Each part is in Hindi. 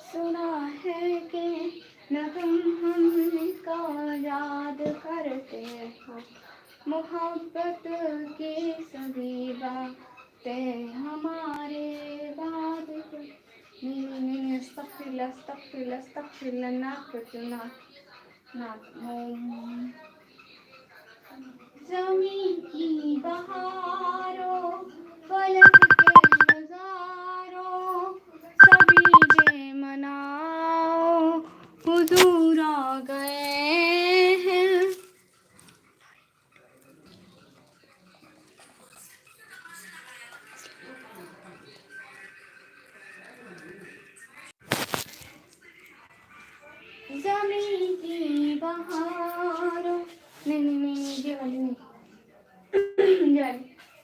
सुना है कि न तुम हमको याद करते हो, मोहब्बत की सभी बातें हमारे बाद। नहीं अस्तगफिरुल्लाह ना ज़मीं की बहारों, फलक के नज़ारों, सभी बेमनाओ हुजूर आ गए हैं। ज़मीं की बहारों, नहीं ये वाली नहीं,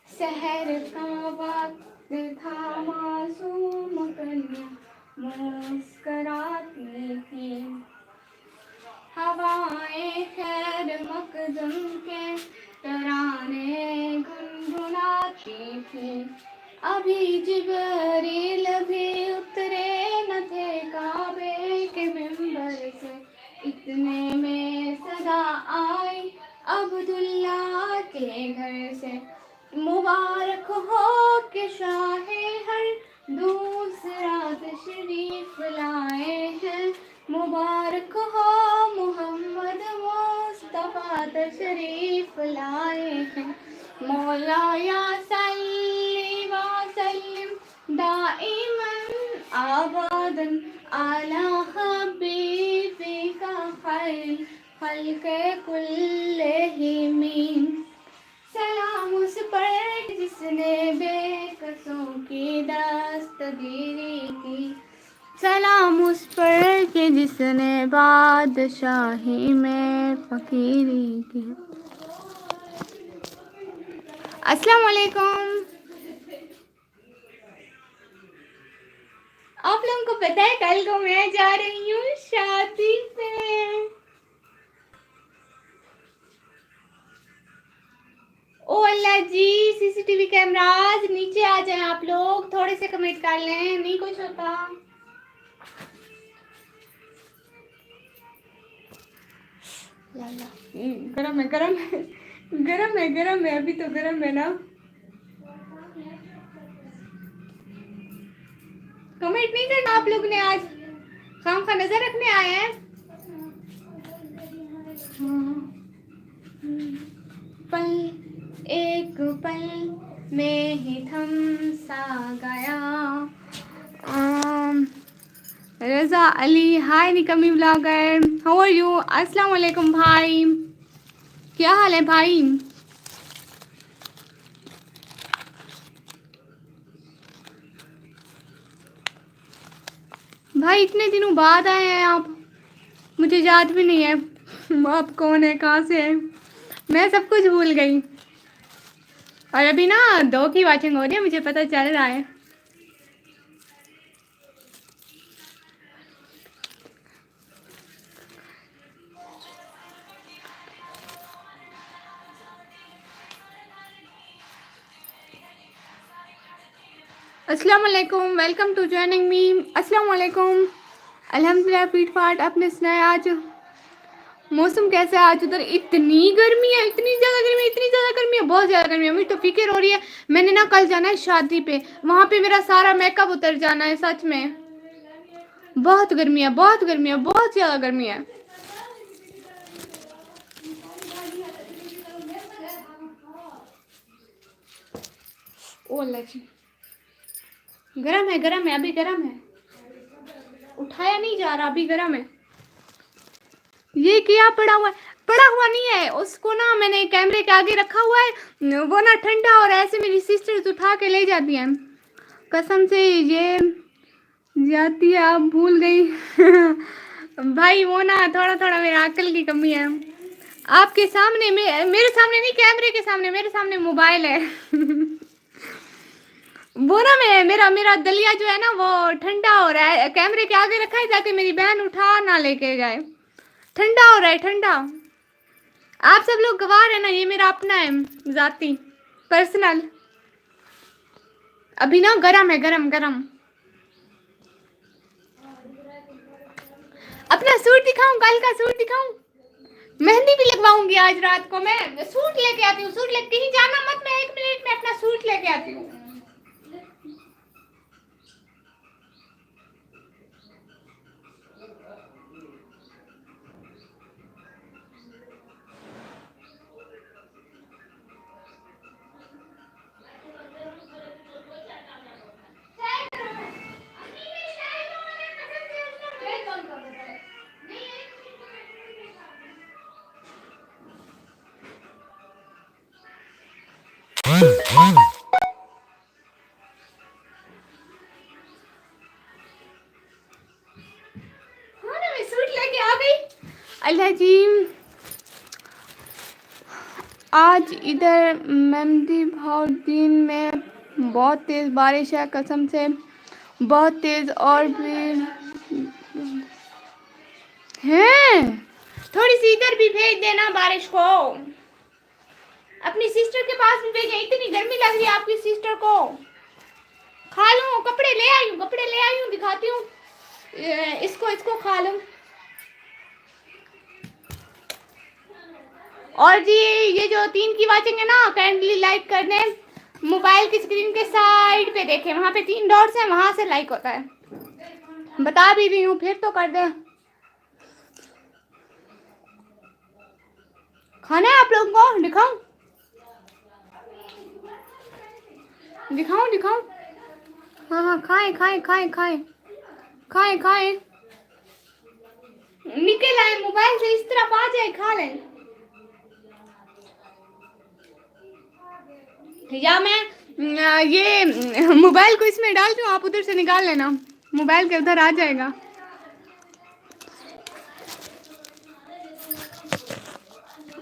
शहर का वक्त था, मासूम कलियां मुस्कराती थी, हवाएं खैर मकदम के तराने गुनगुनाती थी। अभी जिब्रील भी उतरे न थे काबे के मिंबर से, इतने में सदा आई अब्दुल्ला के घर से। मुबारक हो के शाहे हर दूसरा तशरीफ लाए हैं, मुबारक हो मोहम्मद मुस्तफा तशरीफ लाए हैं। मौला या सल्ली व सल्लिम दाइमन आबादन अला हबीबिका खैर खल्क़े कुल्लिहिम। सलाम उस पर जिसने बेकसों की दस्तगीरी की, सलाम उस पर कि जिसने बादशाही में फकीरी की। अस्सलाम वालेकुम। आप लोगों को पता है कल को मैं जा रही हूँ शादी पे। ओ अल्लाह जी, सीसीटीवी कैमराज नीचे आ जाएं आप लोग, थोड़े से कमेंट कर लें, नहीं कुछ होता। गरम है गरम है गरम है गरम है, अभी तो गरम है ना। कमेंट नहीं करना आप लोग ने, आज खाम खा नजर रखने आए हैं। पल एक पल में ही थम सा गया। रजा अली, हाय निकमी ब्लॉगर, हाउ आर यू? अस्सलाम वालेकुम भाई, क्या हाल है भाई? भाई इतने दिनों बाद आए हैं आप, मुझे याद भी नहीं है आप कौन है, कहाँ से है, मैं सब कुछ भूल गई। और अभी ना 2 की वाचिंग हो रही है, मुझे पता चल रहा है। अस्सलाम वालेकुम, वेलकम टू जॉइनिंग मी। अस्सलाम वालेकुम। अल्हम्दुलिल्लाह पीठ फाट। आपने सुनाया आज मौसम कैसा है? आज उधर इतनी गर्मी है, इतनी ज़्यादा गर्मी, इतनी ज़्यादा गर्मी है, बहुत ज़्यादा गर्मी है। मुझे तो फिक्र हो रही है, मैंने ना कल जाना है शादी पे, वहाँ पे मेरा सारा मेकअप उतर जाना है। सच में बहुत गर्मी है, बहुत गर्मी है, बहुत ज़्यादा गर्मी है। ओ अल्लाह जी, गरम है गरम है, अभी गरम है, उठाया नहीं जा रहा, अभी गरम है। ये क्या पड़ा हुआ है? पड़ा हुआ नहीं है, उसको ना मैंने कैमरे के आगे रखा हुआ है, वो ना ठंडा, और ऐसे मेरी सिस्टर्स उठा के ले जाती हैं। कसम से ये जाती है, आप भूल गई भाई वो ना थोड़ा थोड़ा मेरा अक्ल की कमी है। आपके सामने मेरे सामने नहीं, कैमरे के सामने, मेरे सामने मोबाइल है वो ना मेरा मेरा दलिया जो है ना वो ठंडा हो रहा है, कैमरे के आगे रखा है ताकि मेरी बहन उठा ना लेके जाए। ठंडा हो रहा है, ठंडा। आप सब लोग गवार है ना, ये मेरा अपना है, जाती पर्सनल। अभी ना गरम है, गरम गरम। अपना सूट दिखाऊं, कल का सूट दिखाऊं। मेहंदी भी लगवाऊंगी आज रात को। मैं सूट लेके आती हूँ, सूट लेके कहीं जाना मत, मैं 1 मिनट में अपना सूट लेके आती हूँ। अल्लाह जी, आज इधर मेहंदी भाव दिन में बहुत तेज़ बारिश है, कसम से बहुत तेज़। और भी है, थोड़ी सी इधर भी भेज देना बारिश को। अपनी सिस्टर के पास भी भेजें, इतनी गर्मी लग रही है आपकी सिस्टर को। खा लूं, कपड़े ले आई हूँ, कपड़े ले आई हूँ, दिखाती हूँ। इसको इसको खा लूं। और जी ये जो 3 की वाचिंग है ना, काइंडली लाइक कर दें। मोबाइल की स्क्रीन के साइड पे देखें, वहां पे 3 डॉट्स हैं, वहां से लाइक होता है। बता भी रही हूँ, फिर तो कर दें। खाना है आप लोगों को? दिखाऊं दिखाऊं दिखाऊं? हाँ हाँ, खाएं खाएं खाएं खाएं खाएं खाएं। निकल आए मोबाइल से, इस तरफ आ जाए, खा लें। या मैं ये मोबाइल को इसमें डालती हूँ, आप उधर से निकाल लेना, मोबाइल के उधर आ जाएगा।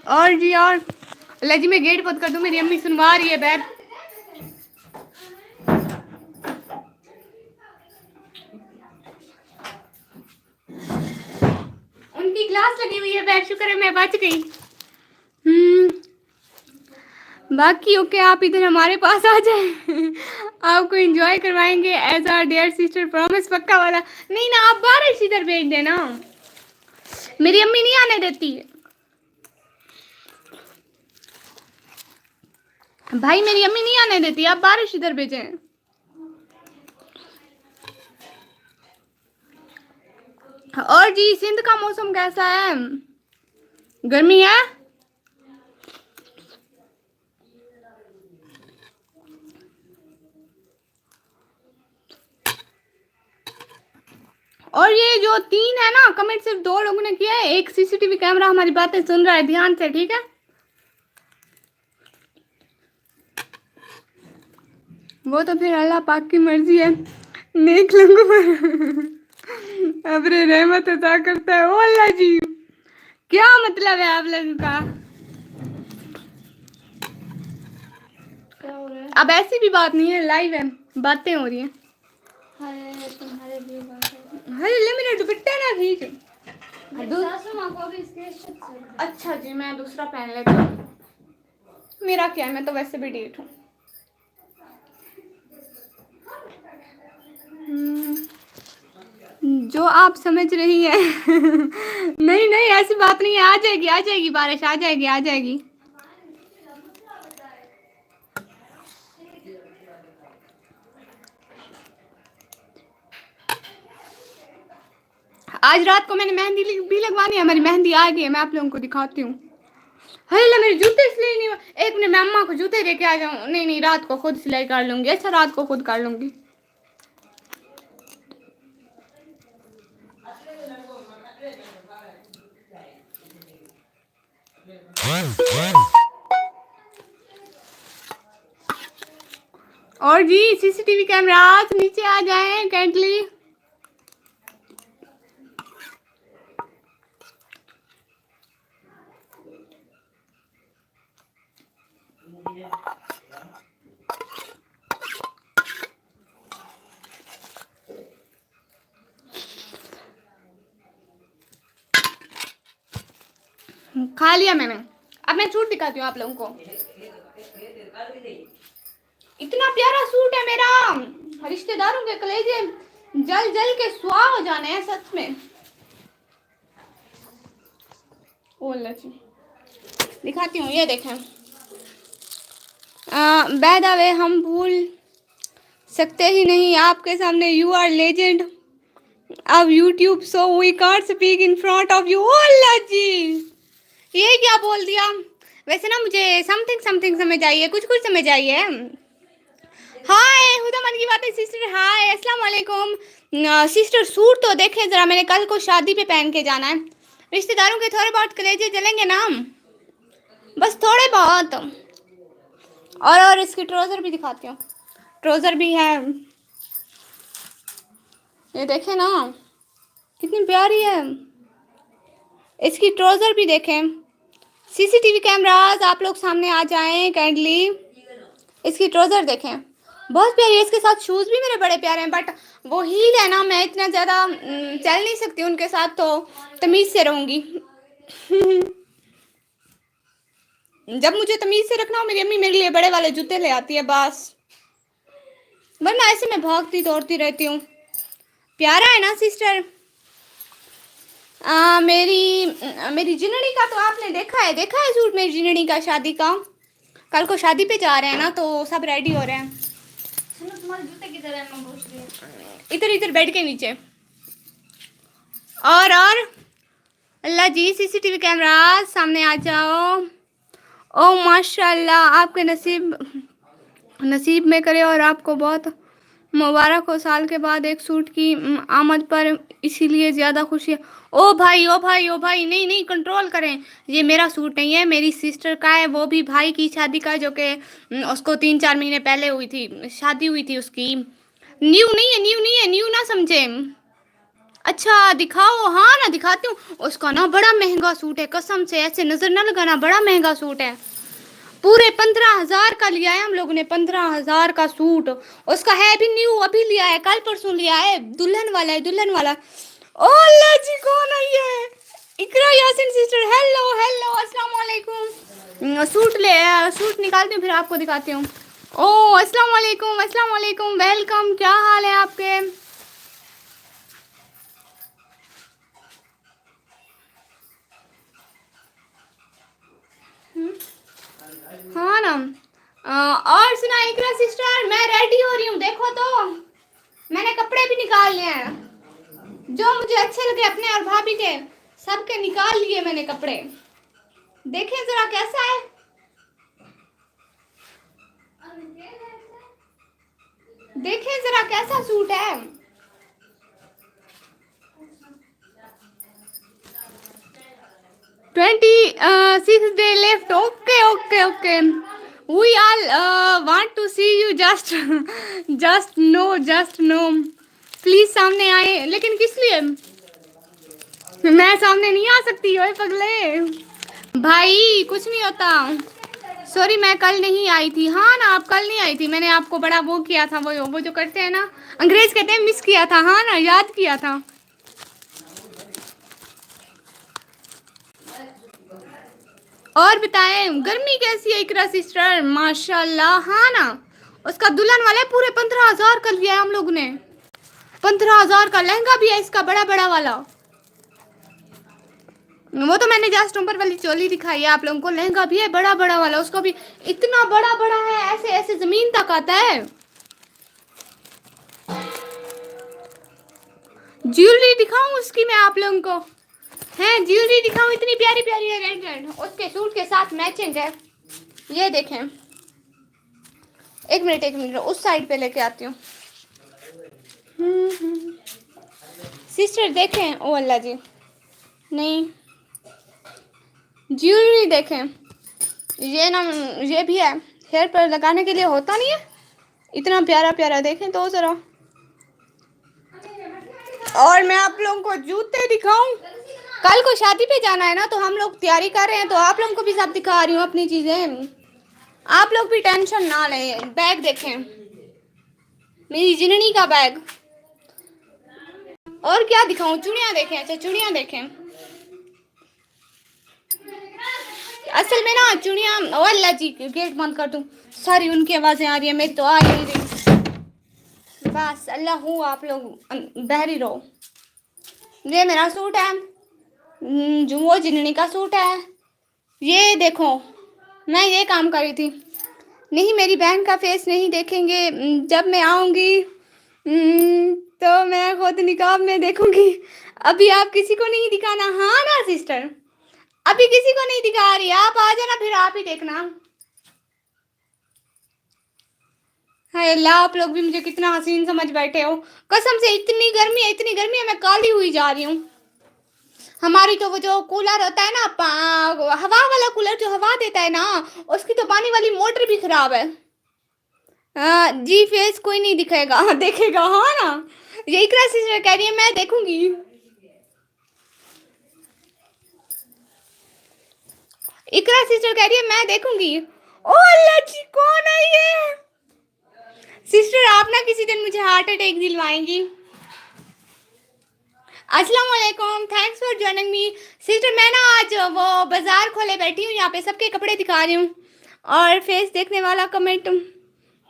और जी, और अल्लाह जी, मैं गेट बंद कर दूं, मेरी अम्मी सुनवा रही है बैग। उनकी क्लास लगी हुई है, बैग शुक्र है मैं बच गई। बाकी ओके, आप इधर हमारे पास आ जाए, आपको एंजॉय करवाएंगे as our dear sister, promise, पक्का वाला। नहीं ना, आप बारिश इधर भेज देना, मेरी अम्मी नहीं आने देती भाई, मेरी अम्मी नहीं आने देती, आप बारिश इधर भेजें। और जी, सिंध का मौसम कैसा है? गर्मी है? और ये जो 3 है ना, कमेंट सिर्फ 2 लोगों ने किया है। एक सीसीटीवी कैमरा हमारी बातें सुन रहा है ध्यान से, ठीक है? वो तो फिर अल्लाह पाक की मर्जी है, नेक लोगों पर अपने रहमत अता करता है। ओ अल्लाह जी, क्या मतलब है आप लोगों का? क्या हो रहा है? अब ऐसी भी बात नहीं है, लाइव है, बातें हो रही हैं। तुम्हारे लिए बात है। अरे ले, मेरा दुपट्टा ना ठीक है। अच्छा जी, मैं दूसरा पहन लेती हूँ। मेरा क्या है, मैं तो वैसे भी डेट हूँ। जो आप समझ रही हैं नहीं नहीं, ऐसी बात नहीं है, आ जाएगी आ जाएगी बारिश, आ जाएगी आ जाएगी। आज रात को मैंने मेहंदी भी लगवानी है, हमारी मेहंदी आ गई है, मैं आप लोगों को दिखाती हूँ। अरे मेरे जूते इसलिए नहीं, एक मिनट मैं अम्मा को जूते लेके आ जाऊँ। नहीं नहीं, रात को खुद सिलाई कर लूंगी। अच्छा, रात को खुद कर लूंगी। और जी, सीसीटीवी कैमरा नीचे आ जाए काइंडली। खा लिया मैंने। अब मैं सूट दिखाती हूँ आप लोगों को। इतना प्यारा सूट है मेरा, रिश्तेदारों के कलेजे जल जल के स्वाह हो जाने हैं सच में। ओ लची दिखाती हूँ, ये देखें। बाय द वे हम भूल सकते ही नहीं आपके सामने, you are legend of YouTube so we can't speak in front of you. ओ लची ये क्या बोल दिया। वैसे ना मुझे समथिंग समथिंग समझ आई है, कुछ कुछ समझ आई है। हाय खुदा मन की बात है सिस्टर, हाय अस्सलाम वालेकुम। सिस्टर सूट तो देखें जरा, मैंने कल को शादी पे पहन के जाना है। रिश्तेदारों के थोड़े बहुत कलेजे जलेंगे ना, बस थोड़े बहुत। और इसकी ट्राउजर भी दिखाती हूँ, ट्राउजर भी है, ये देखें ना कितनी प्यारी है। इसकी ट्राउजर भी देखें। सीसीटीवी कैमरास आप लोग सामने आ जाएं काइंडली। इसकी ट्राउजर देखें, बहुत प्यारी है। इसके साथ शूज़ भी मेरे बड़े प्यारे हैं, बट वो हील है ना, मैं इतना ज़्यादा चल नहीं सकती उनके साथ, तो तमीज़ से रहूँगी। जब मुझे तमीज़ से रखना हो मेरी अम्मी मेरे लिए बड़े वाले जूते ले आती है बस, वरना ऐसे मैं भागती दौड़ती रहती हूँ। प्यारा है ना सिस्टर। मेरी जिनड़ी का तो आपने देखा है सूट मेरी जिनड़ी का शादी का। कल को शादी पे जा रहे हैं ना, तो सब रेडी हो रहे हैं। सुनो तुम्हारे जूते किधर है, मैं पूछ रही हूँ। इधर इधर बेड के नीचे। और अल्लाह जी सीसीटीवी कैमरा सामने आ जाओ। ओ माशाल्लाह आपके नसीब में करे और आपको बहुत मुबारक हो साल के बाद एक सूट की आमद पर, इसीलिए ज़्यादा खुशी है। ओ भाई ओ भाई ओ भाई, नहीं नहीं कंट्रोल करें। ये मेरा सूट नहीं है, मेरी सिस्टर का है, वो भी भाई की शादी का, जो कि उसको 3-4 महीने पहले हुई थी, शादी हुई थी उसकी। न्यू नहीं है, न्यू नहीं है, न्यू ना समझे। अच्छा दिखाओ, हाँ ना दिखाती हूँ। उसका ना बड़ा महंगा सूट है, कसम से ऐसे नज़र ना लगाना, बड़ा महंगा सूट है। पूरे 15,000 का लिया है हम लोगों ने, 15,000 का सूट। उसका है भी न्यू, अभी लिया है, कल परसों लिया है, दुल्हन वाला है, दुल्हन वाला। ओ अल्लाह जी कौन है ये? इकरा यासिन सिस्टर, हेलो हेलो अस्सलाम वालेकुम। सूट निकालती हूँ फिर आपको दिखाती हूँ। ओ अस्सलाम वालेकुम, वेलकम, क्या हाल है आपके? हाँ ना। और सुना इकरा सिस्टर, मैं रेडी हो रही हूँ, देखो तो मैंने कपड़े भी निकाल लिए हैं जो मुझे अच्छे लगे, अपने और भाभी के सबके निकाल लिए मैंने कपड़े। देखें जरा कैसा है, देखें जरा कैसा सूट है। 26 day left. Okay. We all want to see you. Just no. Please सामने आए, लेकिन किस लिए? मैं सामने नहीं आ सकती, ओए पगले भाई, कुछ नहीं होता। सॉरी मैं कल नहीं आई थी। हाँ ना आप कल नहीं आई थी, मैंने आपको बड़ा वो किया था, वो जो करते हैं ना, अंग्रेज कहते हैं, मिस किया था। हाँ ना याद किया था। और बताएं गर्मी कैसी है इकरा सिस्टर? माशाल्लाह। हाँ ना उसका दुल्हन वाला पूरे 15,000 का लिया है हम लोग ने। 15,000 का लहंगा भी है इसका, बड़ा बड़ा वाला। वो तो मैंने जस्ट ऊपर वाली चोली दिखाई है आप लोगों को, लहंगा भी है बड़ा बड़ा वाला, उसका भी इतना बड़ा बड़ा है, ऐसे ऐसे जमीन तक आता है। ज्वेलरी दिखाऊं उसकी मैं आप लोगों को? है ज्वेलरी दिखाऊं, इतनी प्यारी प्यारी है, रेड उसके सूट के साथ मैचिंग है। ये देखें, एक मिनट उस साइड पे लेके आती हूँ। सिस्टर देखें, ओ अल्लाह जी, नहीं ज्वेलरी देखें, ये ना ये भी है, हेयर पर लगाने के लिए होता नहीं है, इतना प्यारा प्यारा, देखें तो जरा। और मैं आप लोगों को जूते दिखाऊं, कल को शादी पे जाना है ना, तो हम लोग तैयारी कर रहे हैं, तो आप लोगों को भी सब दिखा रही हूँ अपनी चीजें, आप लोग भी टेंशन ना लें। बैग देखें, मेरी जिननी का बैग। और क्या दिखाऊं, चूड़ियां देखें। अच्छा चूड़ियां देखें, असल में ना चुड़िया, ओ अल्लाह जी, गेट बंद कर दूं, सारी उनकी आवाजें आ रही है, मेरी तो आ नहीं रही। बस अल्लाह हूँ, आप लोग बहरी रहो। ये मेरा सूट है, जो वो जिननी का सूट है। ये देखो, मैं ये काम कर रही थी। नहीं, मेरी बहन का फेस नहीं देखेंगे, जब मैं आऊंगी तो मैं खुद निकाब में देखूंगी। अभी आप किसी को नहीं दिखाना, हाँ ना सिस्टर, अभी किसी को नहीं दिखा रही, आप आ जाना, फिर आप ही देखना। हाय अल्लाह, आप लोग भी मुझे कितना हसीन समझ बैठे हो। कसम से इतनी गर्मी है, इतनी गर्मी है, मैं काली हुई जा रही हूँ। हमारी तो वो जो कूलर होता है ना, हवा वाला कूलर जो हवा देता है ना, उसकी तो पानी वाली मोटर भी खराब है। जी, फेस कोई नहीं दिखेगा, देखेगा, हाँ ना। ये इकरा सिस्टर कह रही है मैं देखूंगी। इकरा सिस्टर कह रही है मैं देखूंगी। ओ अल्लाह जी, कौन है ये? सिस्टर आप ना किसी दिन मुझे हार्ट अटैक दिलवाएंगी। अस्सलाम वालेकुम, thanks for joining me. Sister मैं ना आज वो बाजार खोले बैठी हूँ, यहाँ पे सबके कपड़े दिखा रही हूँ, और फेस देखने वाला कमेंट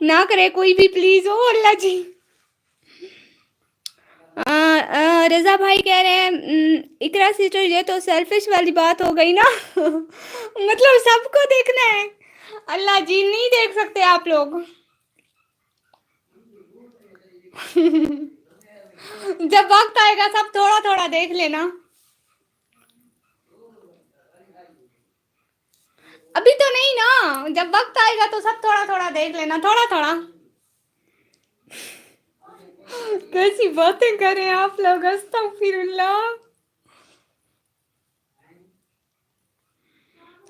ना करे कोई भी प्लीज। ओ अल्लाह जी। रजा भाई कह रहे हैं इकरा सिस्टर ये तो सेल्फिश वाली बात हो गई ना। मतलब सबको देखना है। अल्लाह जी, नहीं देख सकते आप लोग। जब वक्त आएगा सब थोड़ा थोड़ा देख लेना। अभी तो नहीं ना, जब वक्त आएगा तो सब थोड़ा थोड़ा देख लेना, थोड़ा थोड़ा। कैसी बातें करें आप लोग, अस्तगफिरुल्लाह।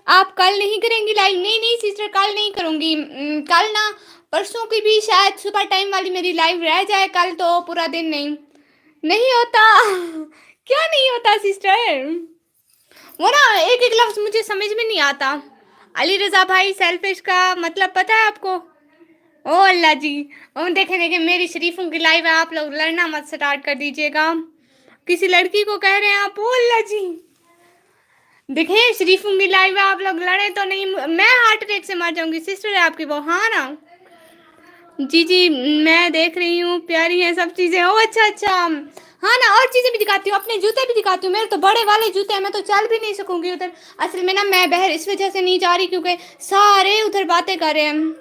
आप कल नहीं करेंगी लाइव? नहीं नहीं सिस्टर, कल नहीं करूंगी। कल ना, परसों की भी शायद सुबह टाइम वाली मेरी लाइव रह जाए, कल तो पूरा दिन नहीं। नहीं होता। क्या नहीं होता सिस्टर? वो ना एक एक लफ्ज मुझे समझ में नहीं आता। अली रजा भाई, सेल्फिश का मतलब पता है आपको? ओ अल्लाह जी। ओ देखे देखे, मेरी शरीफों की लाइव है, आप लोग लड़ना मत स्टार्ट कर दीजिएगा। किसी लड़की को कह रहे हैं आप? ओ अल्लाह जी। देखें, शरीफों की लाइव है, आप लोग लड़े तो नहीं, मैं हार्ट अटैक से मर जाऊंगी। सिस्टर है आपकी वो, हाँ ना? जी जी, मैं देख रही हूँ, प्यारी है सब चीजें। ओ अच्छा अच्छा, हाँ ना, और चीजें भी दिखाती हूँ, अपने जूते भी दिखाती हूँ। मेरे तो बड़े वाले जूते हैं, मैं तो चल भी नहीं सकूंगी उधर। असल में ना मैं बाहर इस वजह से नहीं जा रही क्योंकि सारे उधर बातें कर रहे हैं।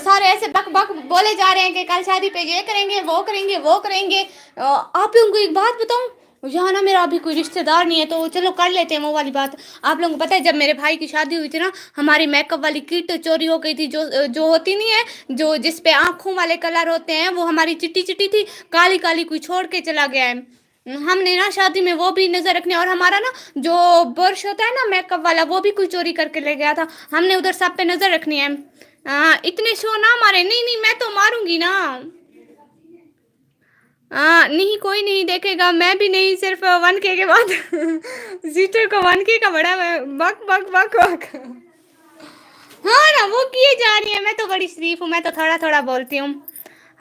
सारे ऐसे बक बक बोले जा रहे हैं कि कल शादी पे ये करेंगे, वो करेंगे, वो करेंगे। आप लोगों को एक बात बताऊं, यहाँ ना मेरा अभी कोई रिश्तेदार नहीं है, तो चलो कर लेते हैं वो वाली बात। आप लोगों को पता है जब मेरे भाई की शादी हुई थी ना, हमारी मेकअप वाली किट चोरी हो गई थी, जो जो होती नहीं है, जो जिसपे आंखों वाले कलर होते हैं, वो हमारी चिट्टी चिट्टी थी, काली काली, कोई छोड़ के चला गया है। हमने ना शादी में वो भी नजर रखने, और हमारा ना जो ब्रश होता है ना मेकअप वाला, वो भी कोई चोरी करके ले गया था। हमने उधर सब पे नजर रखनी है। इतने शो ना मारे। नहीं नहीं, मैं तो मारूंगी ना। नहीं, कोई नहीं देखेगा, मैं भी नहीं, सिर्फ 1K के बाद। सिस्टर को 1K का बड़ा बक बक बक बक। हाँ ना, वो किए जा रही है, मैं तो बड़ी शरीफ हूँ, मैं तो थोड़ा थोड़ा बोलती हूँ।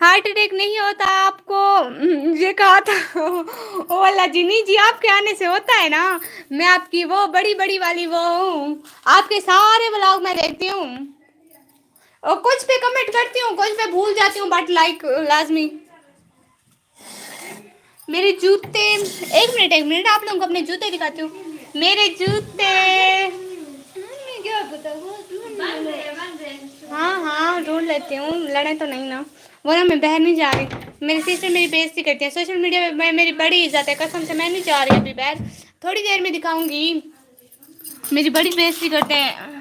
हार्ट अटैक नहीं होता आपको, ये कहा था। ओ अल्लाह जी, नहीं जी, आपके आने से होता है ना। मैं आपकी वो बड़ी बड़ी वाली वो हूँ, आपके सारे व्लॉग मैं देखती हूँ, और कुछ पे कमेंट करती हूँ, कुछ पे भूल जाती हूँ, बट लाइक लाजमी। मेरे जूते, एक मिनट, आप लोगों को अपने जूते दिखाती हूँ। मेरे जूते, क्या बताऊँ? हाँ हाँ, ढूंढ लेती हूँ, लड़े तो नहीं ना। वो ना मैं बाहर नहीं जा रही, मेरी सिस्टर मेरी बेइज्जती करती है सोशल मीडिया में, मेरी बड़ी इज्जत है, कसम से मैं नहीं जा रही अभी बाहर, थोड़ी देर में दिखाऊंगी। मेरी बड़ी बेइज्जती करते हैं।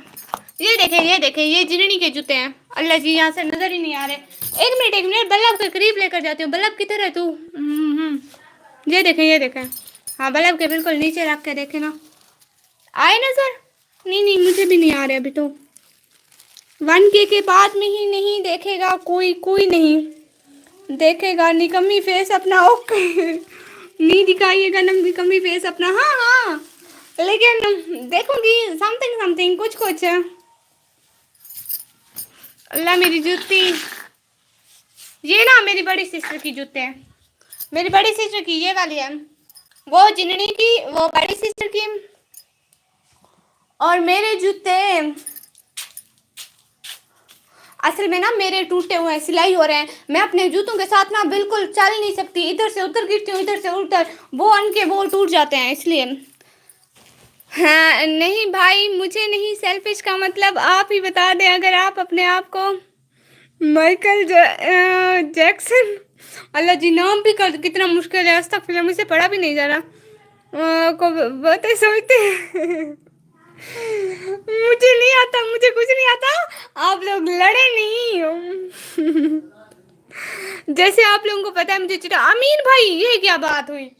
ये देखें, ये जिननी के जूते हैं। अल्लाह जी, यहाँ से नजर ही नहीं आ रहे। एक मिनट, बल्लभ के करीब लेकर जाती हूँ। बल्लभ किधर है तू? ये देखें, ये देखें। हाँ, बल्लभ के बिल्कुल नीचे रख के देखे ना, आए नजर? नहीं नहीं, मुझे भी नहीं आ रहे अभी तो। 1K के बाद में ही नहीं देखेगा कोई, कोई नहीं देखेगा। निकम्मी फेस अपना, ओके। नहीं दिखाइएगा ना निकम्मी फेस अपना। हाँ हाँ, लेकिन देखूंगी समथिंग समथिंग, कुछ कुछ। अल्लाह, मेरी जूती, ये ना मेरी बड़ी सिस्टर की जूते हैं, मेरी बड़ी सिस्टर की ये वाली है, वो जिननी की, वो बड़ी सिस्टर की, और मेरे जूते असल में ना मेरे टूटे हुए हैं, सिलाई हो रहे हैं। मैं अपने जूतों के साथ ना बिल्कुल चल नहीं सकती, इधर से उधर गिरती हूँ, इधर से उधर, वो अनके वो टूट जाते हैं इसलिए। हाँ नहीं भाई, मुझे नहीं, सेल्फिश का मतलब आप ही बता दें अगर आप अपने आप को माइकल जैक्सन। अल्लाह जी, नाम भी कर कितना मुश्किल है, अस्तगफिरुल्लाह, मुझसे पढ़ा भी नहीं जा रहा। को बातें सोचते हैं। मुझे नहीं आता, मुझे कुछ नहीं आता। आप लोग लड़े नहीं। जैसे आप लोगों को पता है मुझे चिट्टा, अमीन भाई ये क्या बात हुई?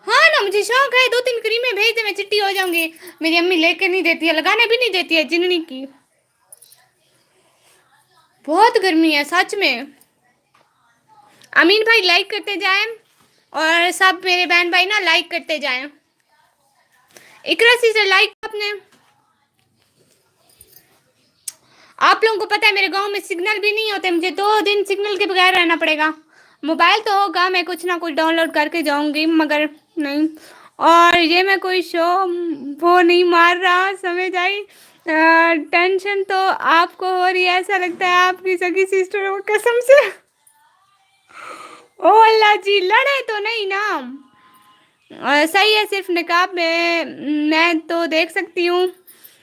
हाँ ना, मुझे शौक है, 2-3 क्रीमें भेज दे, मैं चिट्टी हो जाऊंगी। मेरी अम्मी लेके नहीं देती है, लगाने भी नहीं देती है जिननी की। बहुत गर्मी है सच में। अमीन भाई लाइक करते जाएं, और सब मेरे बहन भाई ना लाइक करते जाएं। इकरा सिस्टर लाइक आपने। आप लोगों को पता है मेरे गांव में सिग्नल भी नहीं होते, मुझे 2 दिन सिग्नल के बगैर रहना पड़ेगा। मोबाइल तो होगा, मैं कुछ ना कुछ डाउनलोड करके जाऊंगी, मगर नहीं। और ये मैं कोई शो वो नहीं मार रहा, समझ आई। टेंशन तो आपको हो रही है, ऐसा लगता है आपकी सगी सिस्टर हो, कसम से। ओ अल्लाह जी, लड़े तो नहीं ना। सही है, सिर्फ निकाब में मैं तो देख सकती हूँ,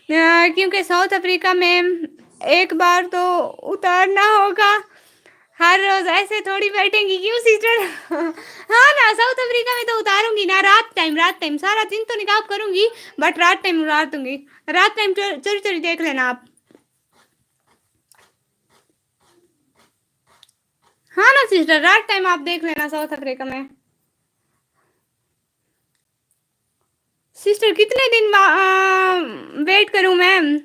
क्योंकि साउथ अफ्रीका में एक बार तो उतारना होगा। हर रोज ऐसे थोड़ी बैठेंगी क्यों सिस्टर? हाँ ना, साउथ अफ्रीका में तो उतारूंगी ना, रात टाइम, रात टाइम, सारा दिन तो निकाब करूंगी, बट रात टाइम उतार दूंगी। रात टाइम चोरी चोरी देख लेना आप। हाँ ना सिस्टर, रात टाइम आप देख लेना साउथ अफ्रीका में। सिस्टर कितने दिन वेट करूं मैम?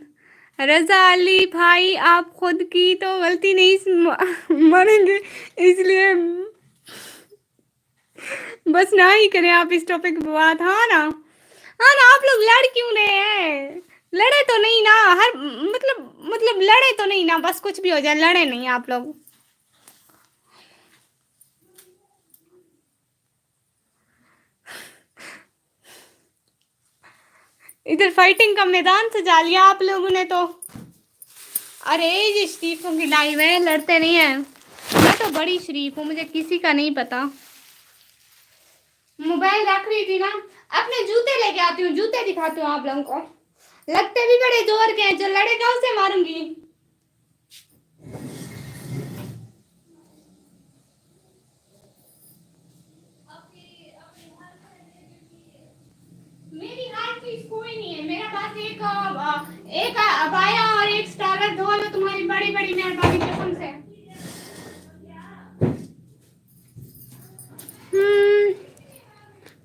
रजा अली भाई, आप खुद की तो गलती नहीं मानेंगे, इसलिए बस ना ही करें आप इस टॉपिक पे बात। हाँ ना, हाँ ना, आप लोग लड़ क्यों रहे हैं? लड़े तो नहीं ना, हर मतलब लड़े तो नहीं ना, बस कुछ भी हो जाए लड़े नहीं आप लोग। इधर फाइटिंग का मैदान सजा लिया आप लोगों ने तो। अरे ये शरीफों की लाइव है, लड़ते नहीं है। मैं तो बड़ी शरीफ हूँ, मुझे किसी का नहीं पता। मोबाइल रख रही थी ना, अपने जूते लेके आती हूँ, जूते दिखाती हूँ आप लोगों को। लगते भी बड़े जोर के हैं, जो लड़ेगा उसे मारूंगी। मेरी हार्ट की कोई नहीं है, मेरा पास एक अबाया और एक स्टारर, धो लो, तुम्हारी बड़ी बड़ी मेहरबानी कसम से।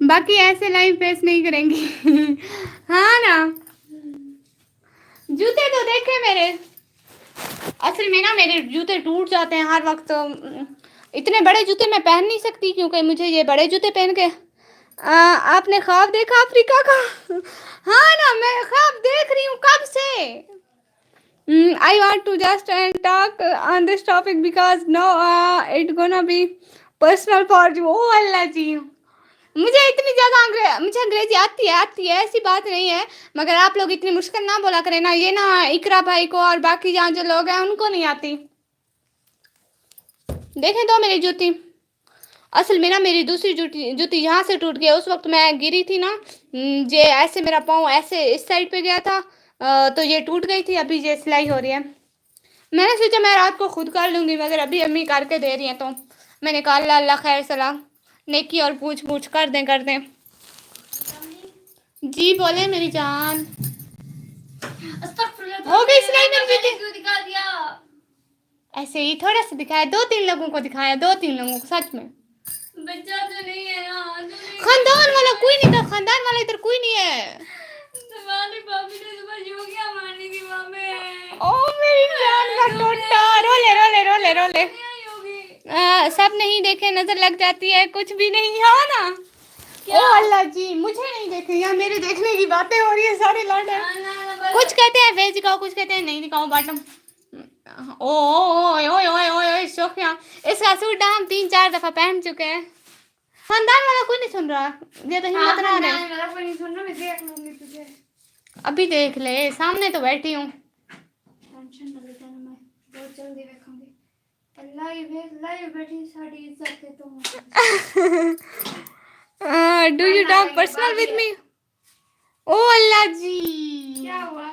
बाकी ऐसे लाइव फेस नहीं करेंगी। हाँ ना, जूते तो देखे मेरे। असल में ना मेरे जूते टूट जाते हैं हर वक्त, तो इतने बड़े जूते मैं पहन नहीं सकती, क्योंकि मुझे ये बड़े जूते पहन के आपने ख्वाब देखा अफ्रीका का? हाँ ना, मैं ख्वाब देख रही हूँ कब से। I want to just talk on this topic because now it gonna be personal for you. Oh अल्लाह जी, मुझे इतनी ज़्यादा मुझे अंग्रेजी आती है, ऐसी बात नहीं है, मगर आप लोग इतनी मुश्किल ना बोला करें ना, ये ना इकरा भाई को और बाकी जहाँ जो लोग हैं उनको नहीं आती। देखें तो मेरी जूती, असल में ना मेरी दूसरी जूती यहाँ से टूट गई, उस वक्त मैं गिरी थी ना, ये ऐसे मेरा पाँव ऐसे इस साइड पे गया था, तो ये टूट गई थी, अभी ये सिलाई हो रही है। मैंने सोचा मैं रात को खुद कर लूँगी, मगर अभी अम्मी करके दे रही हैं, तो मैंने कहा अल्लाह अल्लाह खैर सलाह, नेकी और पूछ पूछ कर दें। जी बोले मेरी जान। हो गई सिलाई मेरी जूती? क्यों दिखा दिया? ऐसे ही थोड़ा सा दिखाया, 2-3 लोगों को दिखाया, 2-3 लोगों को, सच में। बच्चा तो नहीं है ना, खानदान वाला कोई नहीं था, खानदान वाला इधर कोई नहीं है। तुम्हारी भाभी ने सुबह योगिया मारनी थी वहाँ पे। ओ मेरी जान का टोटा, रोले रोले रोले रोले। सब नहीं देखे, नजर लग जाती है, कुछ भी नहीं है ना। ओ अल्लाह जी, मुझे नहीं देखे, यहाँ मेरे देखने की बातें हो रही है, सारे लड़ रहे। कुछ कहते हैं फेस दिखाओ, कुछ कहते हैं नहीं दिखाओ बॉटम। ओ ओए ओए ओए ओए सोफिया, इसका सूट हम 3-4 दफा पहन चुके हैं। खानदान वाला कोई नहीं सुन रहा, ये तो हिम्मत ना है। खानदान वाला कोई नहीं सुन रहा, मैं देख लूंगी तुझे। अभी देख ले, सामने तो बैठी हूँ। टेंशन ना लेना, मैं बहुत जल्दी देखूंगी। लाइव बैठी साड़ी इज्जत है तो। Do you talk personal with me? ओ अल्लाह जी, क्या हुआ?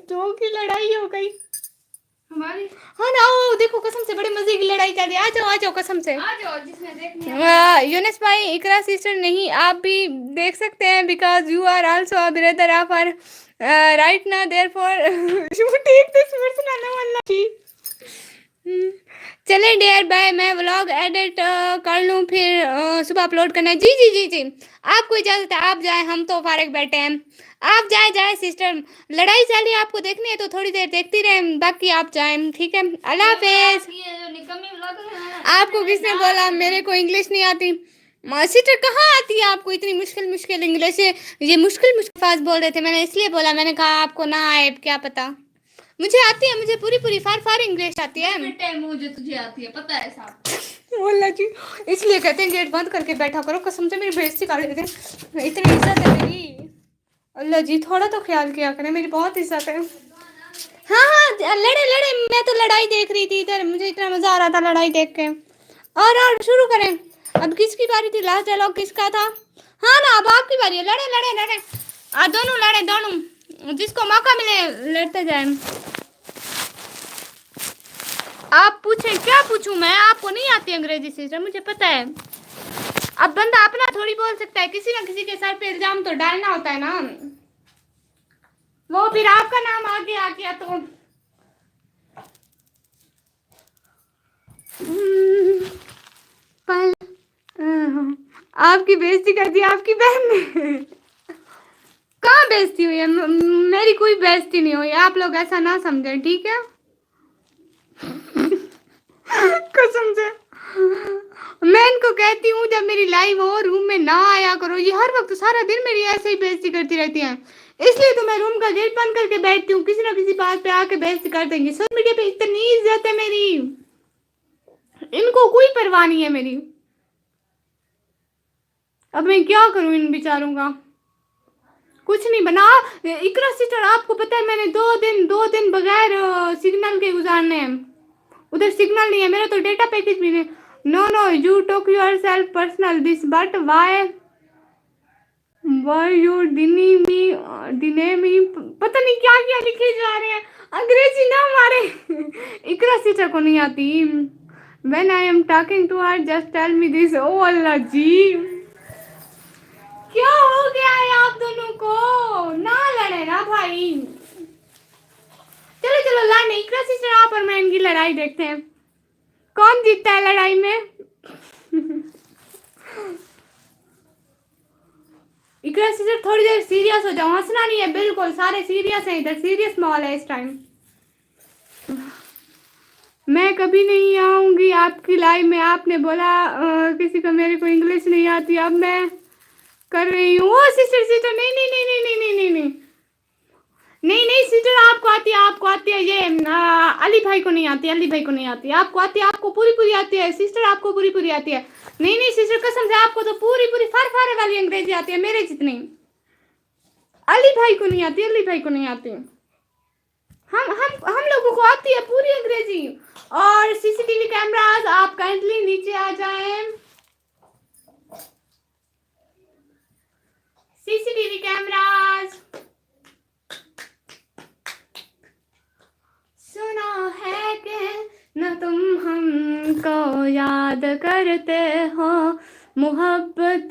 दो की लड़ाई हो गई हमारी। हाँ ना, ओ देखो कसम से बड़े मजे की लड़ाई चल रही है। आ जाओ कसम से आ जाओ, जिसने देखनी है। यूनिस भाई, इकरा सिस्टर नहीं, आप भी देख सकते हैं, because you are also a brother of our right ना, therefore you take this personal वाला जी। चले डियर बाय, मैं व्लॉग एडिट कर लूँ, फिर सुबह अपलोड करना है। जी जी जी जी, आपको इजाज़त है, आप जाएं, हम तो फारिग बैठे हैं। आप जाए जाए सिस्टर, लड़ाई चल रही है, आपको देखनी है तो थोड़ी देर देखती रहें, बाकी आप जाएं, ठीक है। अल्लाह हाफिज। आपको किसने बोला मेरे को इंग्लिश नहीं आती? सिस्टर कहाँ आती है आपको इतनी मुश्किल मुश्किल इंग्लिश? ये मुश्किल मुश्किल फास्ट बोल रहे थे, मैंने इसलिए बोला, मैंने कहा आपको ना आए, क्या पता। मुझे आती है, मुझे पूरी पूरी फार फार इंग्लिश आती है। मुझे तुझे आती है, पता है साहब। बोला जी, इसलिए कहते हैं गेट बंद करके बैठा करो, कसम से मेरी बेइज्जती कर देते हैं, इतनी इज्जत है मेरी। अल्लाह जी, थोड़ा तो ख्याल किया करें, मेरी बहुत इज्जत है। हाँ हाँ, लड़े लड़े, मैं तो लड़ाई देख रही थी इधर, मुझे इतना मजा आ रहा था लड़ाई देख के। और शुरू करें। अब किसकी बारी थी? लास्ट डायलॉग किसका था? हाँ ना, अब आपकी बारी है। लड़े लड़े लड़े, दोनों लड़े, दोनों, जिसको मौका मिले लड़ते जाए। आप पूछें, क्या पूछूं मैं? आपको नहीं आती अंग्रेजी सिस्टर, मुझे पता है। अब बंदा अपना थोड़ी बोल सकता है, किसी ना किसी के सर पे इल्जाम तो डालना होता है ना। वो फिर आपका नाम आगे आ गया तो पल आपकी बेइज्जती कर दी आपकी बहन ने। कहाँ बेइज्जती हुई है? मेरी कोई बेइज्जती नहीं हुई, आप लोग ऐसा ना समझें, ठीक है। कसम से मैं इनको कहती हूँ, जब मेरी लाइव हो रूम में ना आया करो, ये हर वक्त सारा दिन मेरी ऐसे ही बेइज्जती करती रहती हैं, इसलिए तो मैं रूम का गेट बंद करके बैठती हूँ, किसी ना किसी बात पे आके बेइज्जती कर देंगी। सोशल मीडिया पे इतनी इज्जत है मेरी, इनको कोई परवाह नहीं है मेरी। अब मैं क्या करूँ इन बेचारों का? कुछ नहीं बना। इकरा सिस्टर, आपको पता है मैंने दो दिन बगैर सिग्नल के गुजारने हैं, उधर सिग्नल नहीं है, मेरा तो डेटा पैकेज भी नहीं। No no, you talk yourself personal this, but why you deny me, पता नहीं क्या क्या लिखे जा रहे हैं, अंग्रेजी ना हमारे। इकरा सिस्टर को नहीं आती। When I am talking to her, just tell me this. ओ अल्लाह जी, क्या हो गया है आप दोनों को? ना लड़े ना भाई। चलो चलो, लड़ने इकरा सिस्टर, आप और मैं इनकी लड़ाई देखते हैं, कौन जीतता है लड़ाई में। इकरा सिस्टर थोड़ी देर सीरियस हो जाओ, हंसना नहीं है बिल्कुल, सारे सीरियस हैं इधर, सीरियस माहौल है इस टाइम। मैं कभी नहीं आऊंगी आपकी लाइव में, आपने बोला किसी को मेरे को इंग्लिश नहीं आती, अब मैं कर रही हूँ। ओ सिस्टर सिस्टर, नहीं नहीं नहीं नहीं नहीं नहीं नहीं नहीं नहीं सिस्टर, आपको आती है, आपको आती है, ये अली भाई को नहीं आती, अली भाई को नहीं आती, आपको आती है, आपको पूरी पूरी आती है सिस्टर, आपको पूरी पूरी आती है। नहीं नहीं सिस्टर, कसम से आपको तो पूरी पूरी फार फारे वाली अंग्रेजी आती है, मेरे जितनी। अली भाई को नहीं आती, अली भाई को नहीं आती, हम लोगों को आती है पूरी अंग्रेजी। और सीसीटीवी कैमरास, आप काइंडली नीचे आ जाएं। सीसीटीवी कैमरास, सुना है कि न तुम हमको याद करते हो, मोहब्बत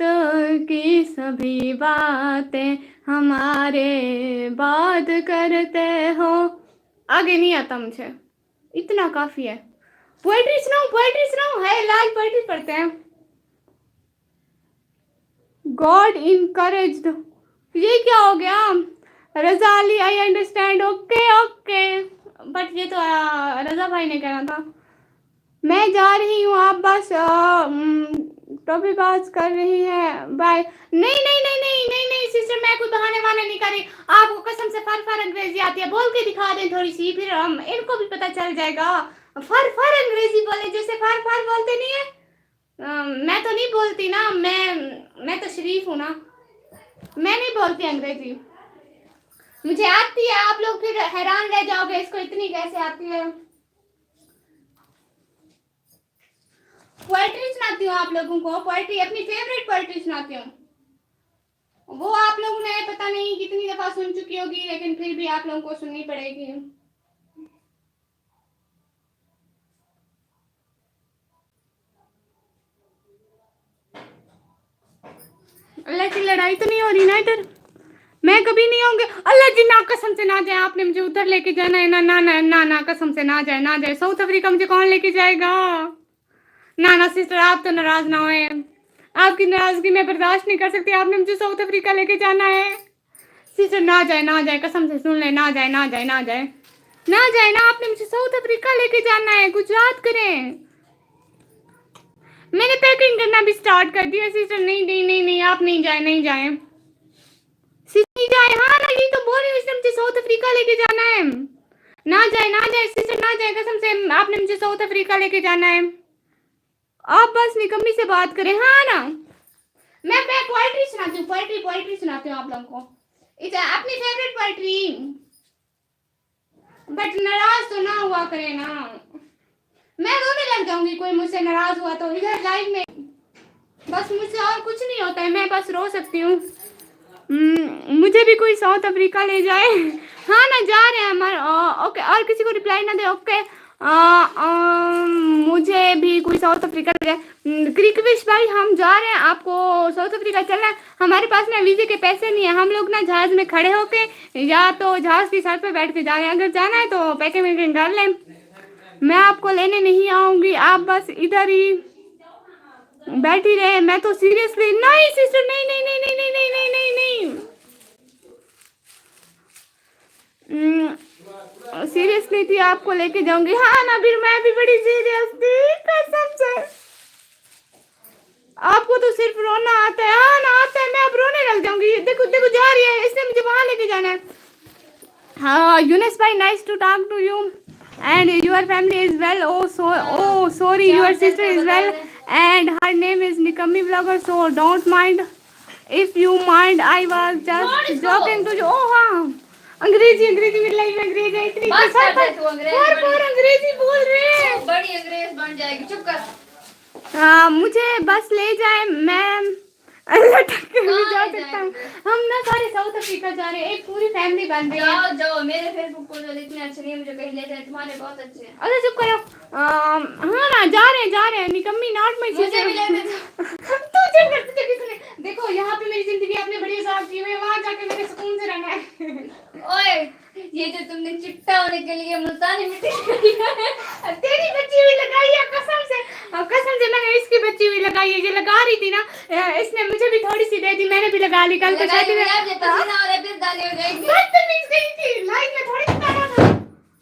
की सभी बातें हमारे बाद करते हो। आगे नहीं आता मुझे, इतना काफी है। पोएट्री सुनाऊं है, लाइव पोएट्री पढ़ते हैं। गॉड इनकरेज्ड, ये क्या हो गया? Raza Ali, I understand, okay okay, but ये तो रजा भाई ने कहना था। मैं जा रही हूँ, आप बस टॉपिक बात कर रही हैं, बाय। नहीं नहीं नहीं नहीं नहीं नहीं सिस्टर, मैं कोई बहाने वाने नहीं कर रही, आपको कसम से फर फर अंग्रेजी आती है, बोल के दिखा दें थोड़ी सी, फिर हम इनको भी पता चल जाएगा। फर फर अंग्रेजी बोले, जैसे फर फर बोलते नहीं है। मैं तो नहीं बोलती ना, मैं तो शरीफ हूँ ना, मैं नहीं बोलती अंग्रेजी। मुझे आती है, आप लोग फिर हैरान रह जाओगे इसको इतनी कैसे आती है। पोएट्री सुनाती हूँ आप लोगों को, पोएट्री अपनी फेवरेट पोएट्री सुनाती हूँ। वो आप लोगों ने पता नहीं कितनी दफा सुन चुकी होगी, लेकिन फिर भी आप लोगों को सुननी पड़ेगी। अल्लाह की लड़ाई तो नहीं हो रही ना इधर, मैं कभी नहीं आऊंगी। अल्लाह जी ना, कसम से ना जाए, आपने मुझे उधर लेके जाना है ना, ना ना ना ना, कसम से ना जाए, ना जाए। साउथ अफ्रीका मुझे कौन लेके जाएगा? ना ना सिस्टर, आप तो नाराज ना होए, आपकी नाराजगी मैं बर्दाश्त नहीं कर सकती। आपने मुझे साउथ अफ्रीका लेके जाना है सिस्टर, ना जाए ना जाए, कसम से सुन ले, ना जाए ना जाए ना जाए ना जाए ना। आपने मुझे साउथ अफ्रीका लेके जाना है, गुजरात करें। मैंने पैकिंग करना भी स्टार्ट कर दिया सिस्टर। नहीं नहीं नहीं नहीं, आप नहीं जाए, नहीं जाए सिस्टर, नहीं जाए। हाँ ना, यही तो बोल रही हूँ, इसने मुझे साउथ अफ्रीका लेके जाना है। ना जाए ना जाए सिस्टर, ना जाए, कसम से आपने मुझे साउथ अफ्रीका लेके जाना है। आप बस निकम्मी से बात करें। हाँ ना, मैं पोएट्री सुनाती हूँ, पोएट्री पोएट्री सुनाती हूँ आप लोगों को, अपनी फेवरेट पोएट्री। बट नाराज तो ना हुआ करे ना, मैं रोने लग जाऊंगी कोई मुझसे नाराज हुआ तो इधर लाइव में। बस मुझसे और कुछ नहीं होता है, मैं बस रो सकती हूँ। मुझे भी कोई साउथ अफ्रीका ले जाए। हाँ ना, जा रहे हैं हमारे। ओके, और किसी को रिप्लाई ना दे। ओके, मुझे भी कोई साउथ अफ्रीका ले जाए। क्रिकविश भाई, हम जा रहे हैं, आपको साउथ अफ्रीका चलना है। हमारे पास ना वीजे के पैसे नहीं है, हम लोग ना जहाज में खड़े होके या तो जहाज की सर पे बैठ के जा रहे हैं। अगर जाना है तो पैके वैके कर लें, मैं आपको लेने नहीं आऊंगी, आप बस इधर ही बैठी रहे। मैं तो सीरियसली, नहीं सिस्टर, नहीं नहीं नहीं नहीं नहीं नहीं नहीं नहीं नहीं, सीरियसली थी, आपको लेके जाऊंगी। हाँ ना, फिर मैं भी बड़ी सीरियस थी, कसम से। आपको तो सिर्फ रोना आता है। हाँ ना, आता है, मैं अब रोने लग जाऊंगी। देखो देखो, जा रही है, इसने मुझे वहां लेके जाना है। हाँ यूनिस भाई, nice to talk to you and your family is well. Oh sorry, your sister is well and her name is Nikami Vlogger, so don't mind. If you mind, I was just joking to you. Oh हाँ, अंग्रेजी अंग्रेजी मेरी लाइफ में अंग्रेज है इतनी, और अंग्रेजी बोल रहे हैं, बड़ी अंग्रेज बन जाएगी, चुप कर। मुझे बस ले जाए, मैं अल्लाह तक भी जा सकता हूँ। हम ना सारे साउथ अफ्रीका जा रहे हैं, एक पूरी फैमिली बन रही है। जाओ जाओ, मेरे फेसबुक पर इतने अच्छे नहीं, मुझे कहीं ले जाए, तुम्हारे बहुत अच्छे हैं। अरे चुप करो। हाँ ना, जा रहे हैं निकम्मी, नॉट माई मुझे भी ले तू चुप कर, तुझे किसने? देखो यहाँ पे मेरी जिंदगी आपने बड़ी साफ की हुई है, वहाँ जाके मैंने सुकून से रहना है। ओए, ये जो तुमने चिट्टा होने के लिए मुल्तानी मिट्टी तेरी बच्ची हुई लगाई है, कसम से मैंने इसकी बच्ची हुई लगाई है, ये लगा रही थी ना, इसने मुझे भी थोड़ी सी दे दी, मैंने भी लगा ली। कल तो शादी में लाइफ में थोड़ी बताना था,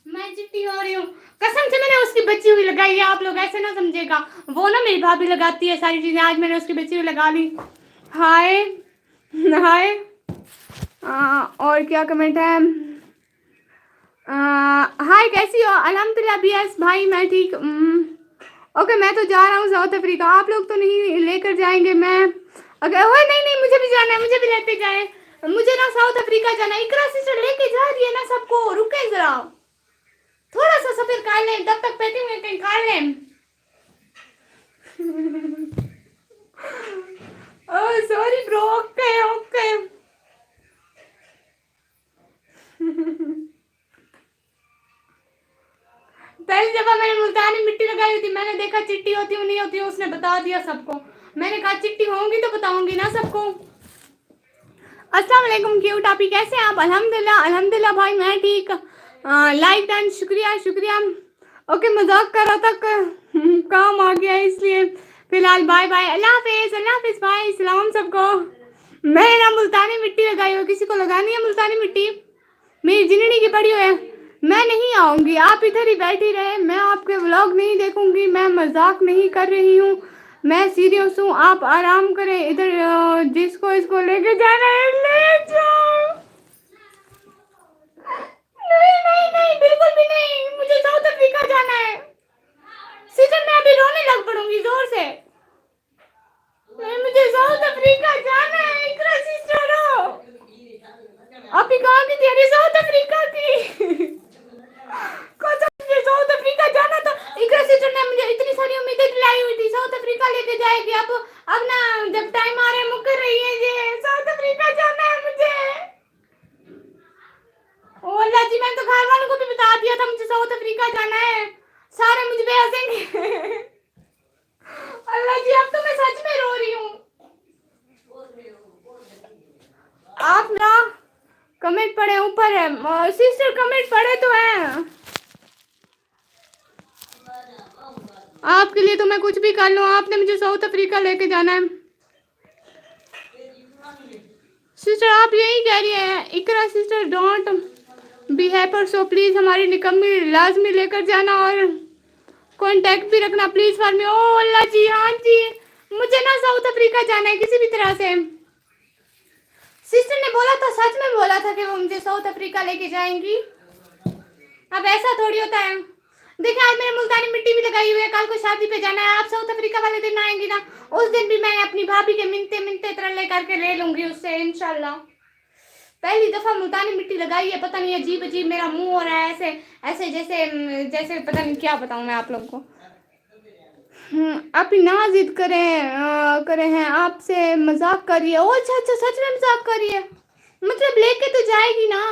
मैं चिट्टी हो रही हूँ, कसम से मैंने उसकी बच्ची हुई लगाई है। आप लोग ऐसे ना समझेगा, वो ना मेरी भाभी लगाती है सारी चीजें, आज मैंने उसकी बच्ची हुई लगा ली। हाय हाय, और क्या कमेंट है? हाय, कैसी हो? अल्हम्दुलिल्लाह बीएस भाई, मैं ठीक। ओके, मैं तो जा रहा हूँ साउथ अफ्रीका, आप लोग तो नहीं लेकर जाएंगे? मैं अगर ओए नहीं नहीं, मुझे भी जाना है, मुझे भी लेते जाए, मुझे ना साउथ अफ्रीका जाना है। इकरा सिस्टर लेके जा रही है ना सबको, रुके जरा, थोड़ा सा सफर कर लें, तब तक पैकिंग वैकिंग कर लें। Oh sorry bro, okay okay. पहली दफा मैंने मुल्तानी मिट्टी लगाई हुई थी, मैंने देखा चिट्टी होती हूँ नहीं होती हूँ, उसने बता दिया सबको। मैंने कहा चिट्टी होंगी तो बताऊंगी ना सबको। अस्सलाम वालेकुम, क्यों टॉपिक, कैसे आप? अल्हम्दुलिल्लाह अल्हम्दुलिल्लाह भाई, मैं ठीक। लाइक डन, शुक्रिया शुक्रिया। ओके, मजाक कर रहा था, काम आ गया इसलिए। फिलहाल बाय बाय, अल्लाह हाफिज भाई, सलाम सबको। मैंने ना मुल्तानी मिट्टी लगाई हो, किसी को लगानी है मुल्तानी मिट्टी? मेरी जिंदगी की पड़ी हुई है, मैं नहीं आऊंगी, आप इधर ही बैठी रहे, मैं आपके व्लॉग नहीं देखूंगी, मैं मजाक नहीं कर रही हूँ, मैं सीरियस हूँ, आप आराम करें। इधर जिसको इसको लेके जाना है ले जाओ। नहीं नहीं नहीं, बिल्कुल भी नहीं, मुझे साउथ अफ्रीका जाना है। सीजन में अभी रोने लग पड़ूंगी जोर से। नहीं, मुझे साउथ अफ्रीका जाना है, इकरा सिस्टर हो। आप ही कहाँ की थी? अरे साउथ अफ्रीका की। कसम से साउथ अफ्रीका जाना था। इकरा सिस्टर ने मुझे इतनी सारी उम्मीदें दिलाई हुई थी, साउथ अफ्रीका लेके जाएगी। अब ना जब टाइम आ रहा है मुकर रही है ये। साउथ अफ्रीका जाना है मुझे। ओ अल्लाह जी, मैंने तो घर वालों को भी बता दिया था मुझे साउथ अफ्रीका जाना है। सारे मुझ पे हंसेंगे। अल्लाह जी, अब तो मैं सच में रो रही हूँ। आप ना कमेंट पढ़े ऊपर है सिस्टर, कमेंट पढ़े तो है। आपके लिए तो मैं कुछ भी कर लूँ, आपने मुझे साउथ अफ्रीका लेके जाना है। सिस्टर आप यही कह रही है Iqra sister, don't be hyper, so please हमारी निकम्मी लाजमी लेकर जाना और कांटेक्ट भी रखना प्लीज फॉर मी। ओ अल्लाह जी, हाँ जी, मुझे ना साउथ अफ्रीका जाना है किसी भी तरह से। सिस्टर ने बोला था, सच में बोला था कि वो मुझे साउथ अफ्रीका लेके जाएंगी। अब ऐसा थोड़ी होता है। देखिए आज मैंने मुल्तानी मिट्टी भी लगाई हुई है, कल को शादी पे जाना है। आप साउथ अफ्रीका वाले दिन आएंगी ना, उस दिन भी मैं अपनी भाभी के मिनते मिनते तरले करके ले लूंगी उससे इंशाल्लाह। पहली दफा मुल्तानी मिट्टी लगाई है, पता नहीं अजीब अजीब मेरा मुंह हो रहा है ऐसे ऐसे, जैसे जैसे पता नहीं क्या बताऊं मैं आप लोगों को। आप ही ना जिद करे हैं, आपसे मजाक कर रही है। ओ अच्छा अच्छा, सच में मजाक कर रही है, मतलब लेके तो जाएगी ना।